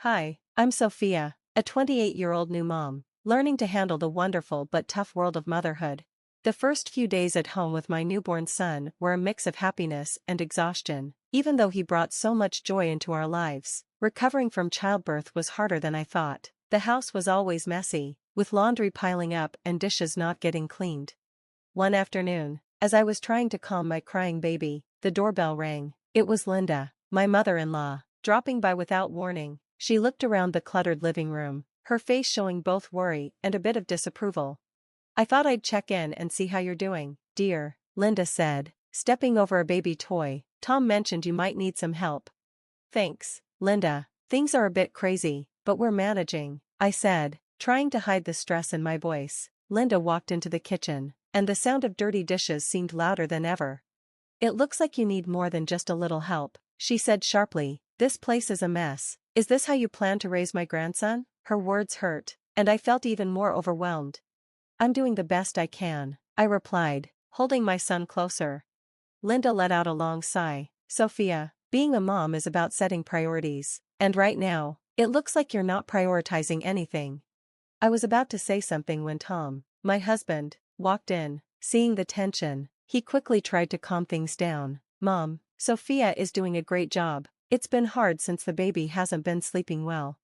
Hi, I'm Sophia, a 28-year-old new mom, learning to handle the wonderful but tough world of motherhood. The first few days at home with my newborn son were a mix of happiness and exhaustion, even though he brought so much joy into our lives. Recovering from childbirth was harder than I thought. The house was always messy, with laundry piling up and dishes not getting cleaned. One afternoon, as I was trying to calm my crying baby, the doorbell rang. It was Linda, my mother-in-law, dropping by without warning. She looked around the cluttered living room, her face showing both worry and a bit of disapproval. "I thought I'd check in and see how you're doing, dear," Linda said, stepping over a baby toy. "Tom mentioned you might need some help." "Thanks, Linda. Things are a bit crazy, but we're managing," I said, trying to hide the stress in my voice. Linda walked into the kitchen, and the sound of dirty dishes seemed louder than ever. "It looks like you need more than just a little help," she said sharply. "This place is a mess. Is this how you plan to raise my grandson?" Her words hurt, and I felt even more overwhelmed. "I'm doing the best I can," I replied, holding my son closer. Linda let out a long sigh. "Sophia, being a mom is about setting priorities, and right now, it looks like you're not prioritizing anything." I was about to say something when Tom, my husband, walked in. Seeing the tension, he quickly tried to calm things down. "Mom, Sophia is doing a great job. It's been hard since the baby hasn't been sleeping well."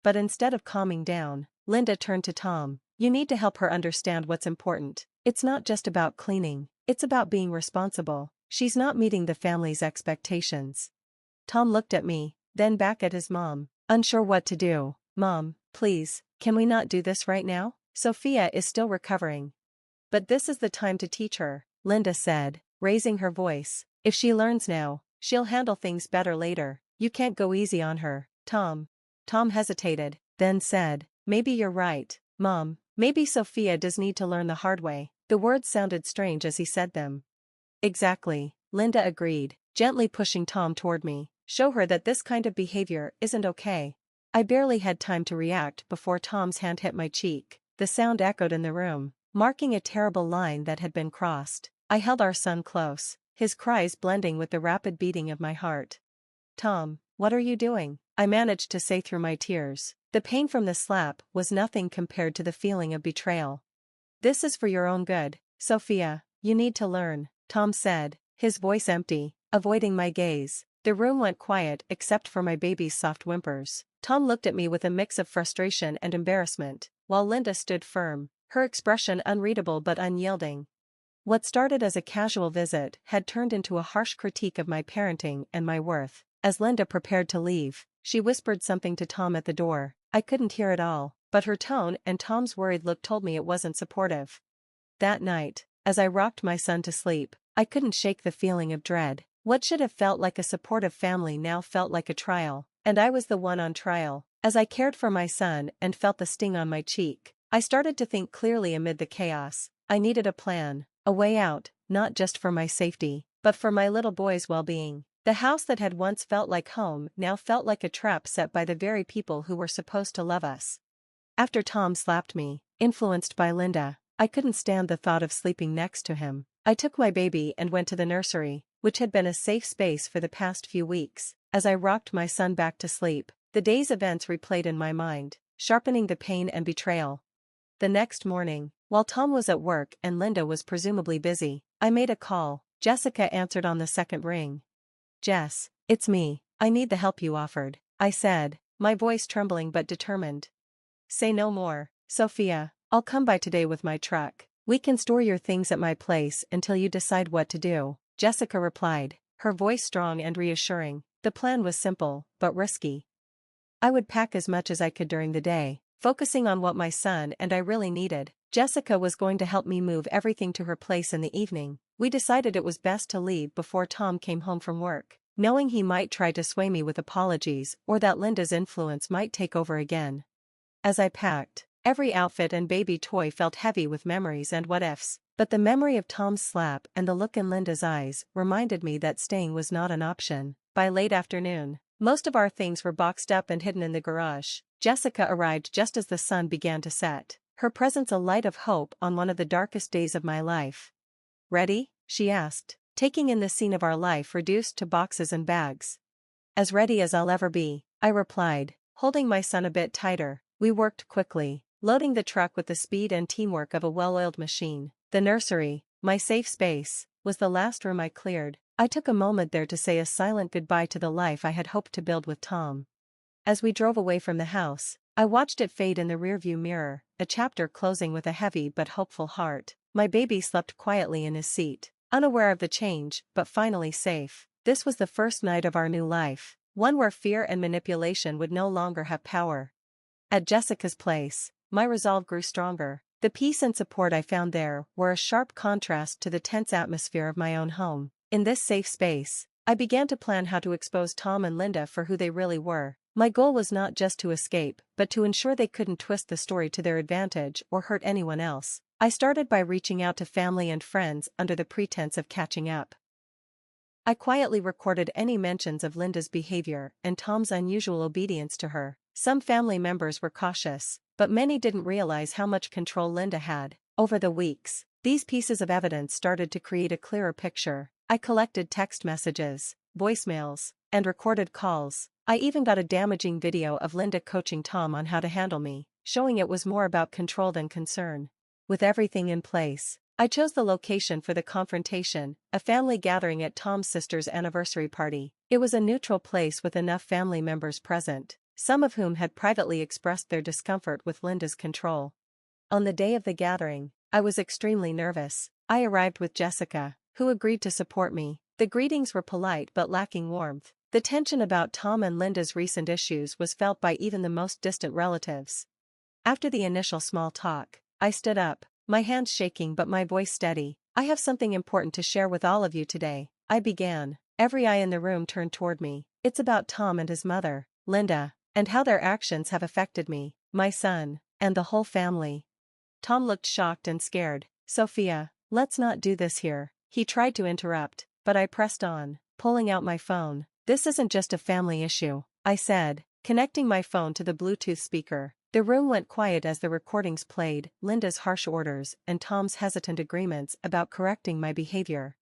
But instead of calming down, Linda turned to Tom. "You need to help her understand what's important. It's not just about cleaning, it's about being responsible. She's not meeting the family's expectations." Tom looked at me, then back at his mom, unsure what to do. "Mom, please, can we not do this right now? Sophia is still recovering." "But this is the time to teach her," Linda said, raising her voice. "If she learns now, she'll handle things better later. You can't go easy on her, Tom." Tom hesitated, then said, "Maybe you're right, Mom. Maybe Sophia does need to learn the hard way." The words sounded strange as he said them. "Exactly," Linda agreed, gently pushing Tom toward me. "Show her that this kind of behavior isn't okay." I barely had time to react before Tom's hand hit my cheek. The sound echoed in the room, marking a terrible line that had been crossed. I held our son close, his cries blending with the rapid beating of my heart. "Tom, what are you doing?" I managed to say through my tears. The pain from the slap was nothing compared to the feeling of betrayal. "This is for your own good, Sophia. You need to learn," Tom said, his voice empty, avoiding my gaze. The room went quiet except for my baby's soft whimpers. Tom looked at me with a mix of frustration and embarrassment, while Linda stood firm, her expression unreadable but unyielding. What started as a casual visit had turned into a harsh critique of my parenting and my worth. As Linda prepared to leave, she whispered something to Tom at the door. I couldn't hear it all, but her tone and Tom's worried look told me it wasn't supportive. That night, as I rocked my son to sleep, I couldn't shake the feeling of dread. What should have felt like a supportive family now felt like a trial, and I was the one on trial. As I cared for my son and felt the sting on my cheek, I started to think clearly amid the chaos. I needed a plan, a way out, not just for my safety, but for my little boy's well-being. The house that had once felt like home now felt like a trap set by the very people who were supposed to love us. After Tom slapped me, influenced by Linda, I couldn't stand the thought of sleeping next to him. I took my baby and went to the nursery, which had been a safe space for the past few weeks. As I rocked my son back to sleep, the day's events replayed in my mind, sharpening the pain and betrayal. The next morning, while Tom was at work and Linda was presumably busy, I made a call. Jessica answered on the second ring. "Jess, it's me. I need the help you offered," I said, my voice trembling but determined. "Say no more, Sophia. I'll come by today with my truck. We can store your things at my place until you decide what to do," Jessica replied, her voice strong and reassuring. The plan was simple, but risky. I would pack as much as I could during the day, focusing on what my son and I really needed. Jessica was going to help me move everything to her place in the evening. We decided it was best to leave before Tom came home from work, knowing he might try to sway me with apologies or that Linda's influence might take over again. As I packed, every outfit and baby toy felt heavy with memories and what-ifs, but the memory of Tom's slap and the look in Linda's eyes reminded me that staying was not an option. By late afternoon, most of our things were boxed up and hidden in the garage. Jessica arrived just as the sun began to set, her presence a light of hope on one of the darkest days of my life. "Ready?" she asked, taking in the scene of our life reduced to boxes and bags. "As ready as I'll ever be," I replied, holding my son a bit tighter. We worked quickly, loading the truck with the speed and teamwork of a well-oiled machine. The nursery, my safe space, was the last room I cleared. I took a moment there to say a silent goodbye to the life I had hoped to build with Tom. As we drove away from the house, I watched it fade in the rearview mirror, a chapter closing with a heavy but hopeful heart. My baby slept quietly in his seat, unaware of the change, but finally safe. This was the first night of our new life, one where fear and manipulation would no longer have power. At Jessica's place, my resolve grew stronger. The peace and support I found there were a sharp contrast to the tense atmosphere of my own home. In this safe space, I began to plan how to expose Tom and Linda for who they really were. My goal was not just to escape, but to ensure they couldn't twist the story to their advantage or hurt anyone else. I started by reaching out to family and friends under the pretense of catching up. I quietly recorded any mentions of Linda's behavior and Tom's unusual obedience to her. Some family members were cautious, but many didn't realize how much control Linda had. Over the weeks, these pieces of evidence started to create a clearer picture. I collected text messages, voicemails, and recorded calls. I even got a damaging video of Linda coaching Tom on how to handle me, showing it was more about control than concern. With everything in place, I chose the location for the confrontation, a family gathering at Tom's sister's anniversary party. It was a neutral place with enough family members present, some of whom had privately expressed their discomfort with Linda's control. On the day of the gathering, I was extremely nervous. I arrived with Jessica, who agreed to support me. The greetings were polite but lacking warmth. The tension about Tom and Linda's recent issues was felt by even the most distant relatives. After the initial small talk, I stood up, my hands shaking but my voice steady. "I have something important to share with all of you today," I began. Every eye in the room turned toward me. "It's about Tom and his mother, Linda, and how their actions have affected me, my son, and the whole family." Tom looked shocked and scared. "Sophia, let's not do this here," he tried to interrupt, but I pressed on, pulling out my phone. "This isn't just a family issue," I said, connecting my phone to the Bluetooth speaker. The room went quiet as the recordings played, Linda's harsh orders and Tom's hesitant agreements about correcting my behavior.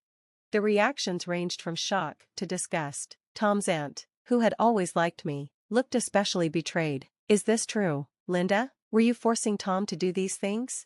The reactions ranged from shock to disgust. Tom's aunt, who had always liked me, looked especially betrayed. "Is this true, Linda? Were you forcing Tom to do these things?"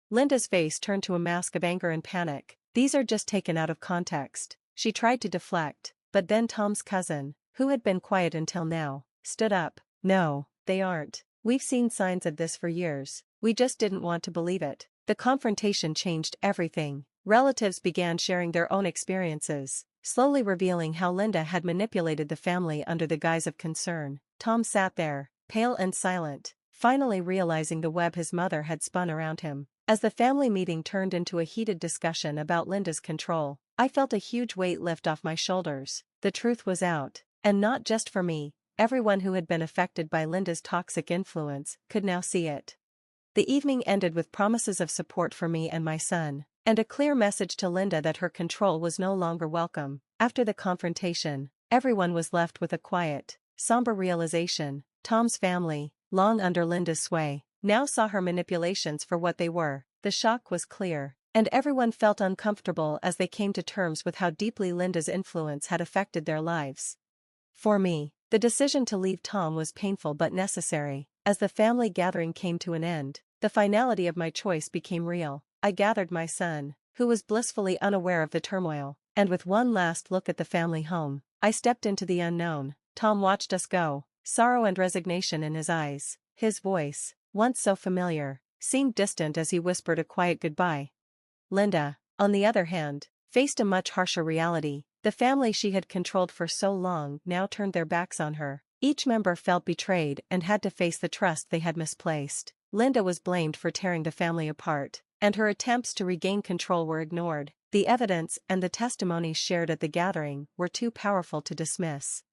Linda's face turned to a mask of anger and panic. "These are just taken out of context." She tried to deflect, but then Tom's cousin, who had been quiet until now, stood up. "No, they aren't. We've seen signs of this for years. We just didn't want to believe it." The confrontation changed everything. Relatives began sharing their own experiences, slowly revealing how Linda had manipulated the family under the guise of concern. Tom sat there, pale and silent, finally realizing the web his mother had spun around him. As the family meeting turned into a heated discussion about Linda's control, I felt a huge weight lift off my shoulders. The truth was out, and not just for me. Everyone who had been affected by Linda's toxic influence could now see it. The evening ended with promises of support for me and my son, and a clear message to Linda that her control was no longer welcome. After the confrontation, everyone was left with a quiet, somber realization. Tom's family, long under Linda's sway, now saw her manipulations for what they were. The shock was clear, and everyone felt uncomfortable as they came to terms with how deeply Linda's influence had affected their lives. For me, the decision to leave Tom was painful but necessary. As the family gathering came to an end, the finality of my choice became real. I gathered my son, who was blissfully unaware of the turmoil, and with one last look at the family home, I stepped into the unknown. Tom watched us go, sorrow and resignation in his eyes. His voice, once so familiar, seemed distant as he whispered a quiet goodbye. Linda, on the other hand, faced a much harsher reality. The family she had controlled for so long now turned their backs on her. Each member felt betrayed and had to face the trust they had misplaced. Linda was blamed for tearing the family apart, and her attempts to regain control were ignored. The evidence and the testimonies shared at the gathering were too powerful to dismiss.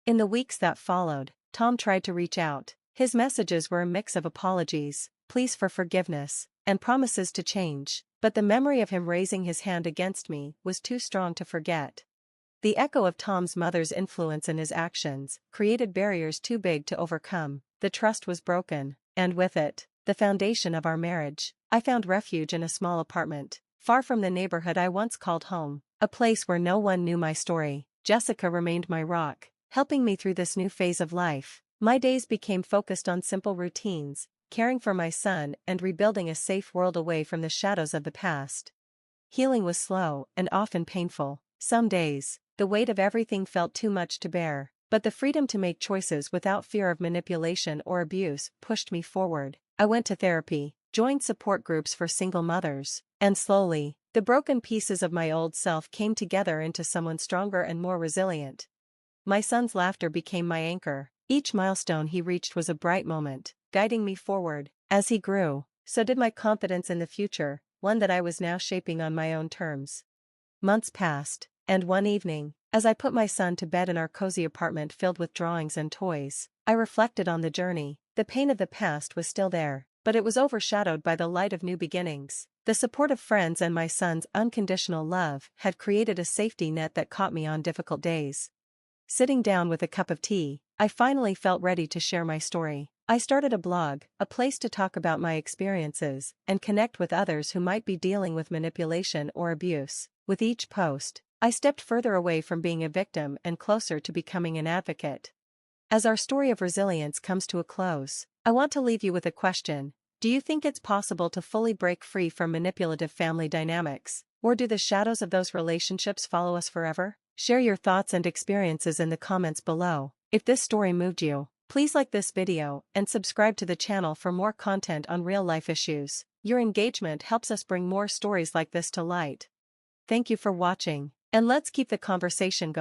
In the weeks that followed, Tom tried to reach out. His messages were a mix of apologies, pleas for forgiveness, and promises to change, but the memory of him raising his hand against me was too strong to forget. The echo of Tom's mother's influence and his actions created barriers too big to overcome. The trust was broken, and with it, the foundation of our marriage. I found refuge in a small apartment, far from the neighborhood I once called home, a place where no one knew my story. Jessica remained my rock, helping me through this new phase of life. My days became focused on simple routines, caring for my son and rebuilding a safe world away from the shadows of the past. Healing was slow and often painful. Some days, the weight of everything felt too much to bear, but the freedom to make choices without fear of manipulation or abuse pushed me forward. I went to therapy, joined support groups for single mothers, and slowly, the broken pieces of my old self came together into someone stronger and more resilient. My son's laughter became my anchor. Each milestone he reached was a bright moment, guiding me forward. As he grew, so did my confidence in the future, one that I was now shaping on my own terms. Months passed, and one evening, as I put my son to bed in our cozy apartment filled with drawings and toys, I reflected on the journey. The pain of the past was still there, but it was overshadowed by the light of new beginnings. The support of friends and my son's unconditional love had created a safety net that caught me on difficult days. Sitting down with a cup of tea, I finally felt ready to share my story. I started a blog, a place to talk about my experiences and connect with others who might be dealing with manipulation or abuse. With each post, I stepped further away from being a victim and closer to becoming an advocate. As our story of resilience comes to a close, I want to leave you with a question. Do you think it's possible to fully break free from manipulative family dynamics, or do the shadows of those relationships follow us forever? Share your thoughts and experiences in the comments below. If this story moved you, please like this video and subscribe to the channel for more content on real-life issues. Your engagement helps us bring more stories like this to light. Thank you for watching, and let's keep the conversation going.